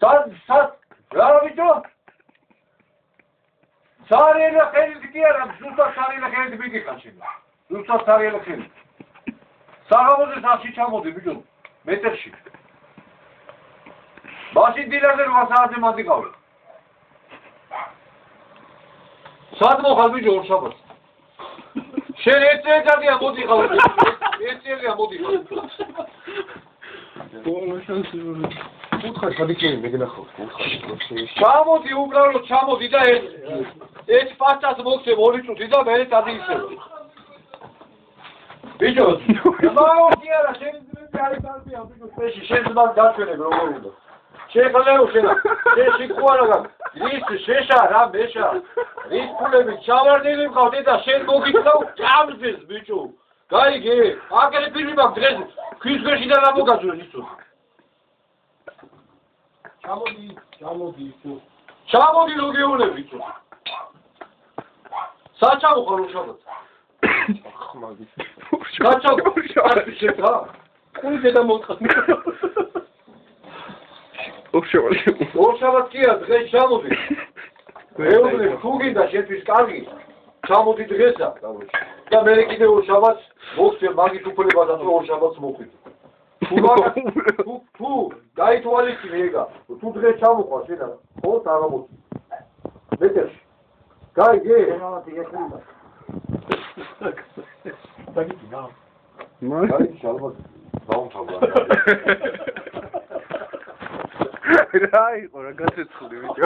რა ვიცო? სარიელი ხელით კი არა, ზუსტად სარიელი ხელით მიგიხარ შენ. ზუსტად სარიელი ხელით. საღამოზე სახში ჩამოდი ბიჭო, მეტრში. მაშინ დილაზე 8 საათზე მანდიყავი. სად მოხარ ბიჭო ორშაბათს? შენ ეცეცადია მოდიყავ. ეცელია მოდიყავ. უთხარ ხადიკენი მეგნახავ. ჩამოდი უბრალოდ ჩამოდი და ეს პასტას მოგცემ 2 წუთი და მე წადიისებ. ბიჭო, მაოგი არა, შენ არის არბია ბიჭო, შეში შენ ძმას გაჩვენებ როგორ უნდა. შეხალეო შენ. შეში ყوارა გაკ. რის შეშა რა მეშა. რის ფულები ჩავარდილი მყავდი და შენ მოგიწევ ჭამზეს ბიჭო. გაიგე? აკერე ფილმი მაქვს დღეს ქისგეში და გამოგაძვენ იცო. ჩამოდი იცო. ჩამოდი როგეუნე ბიჭო. საჩავ ხარ უშაბათ. ხმაგი. საჩავ. არჩეთა. კული და მოწყდი. ორშაბათ კი არა, დღეს ჩამოდი. მეუბნე ხუგი და შეთვის კარგი. ჩამოდი დღესა. და მე კიდე ორშაბათს მოგცემ მაგის უფლებას და ორშაბათს მოხვიდე. თუ გაითვალისწინე ეგა. თუ დღეს ჩამოყვა შენ რა. ხო, საღამოთი. მეტერში. გაიგე? გაიგე, ალბათ დაუმთავრდა. რა იყო რა გაცეცხლი ბიჭო.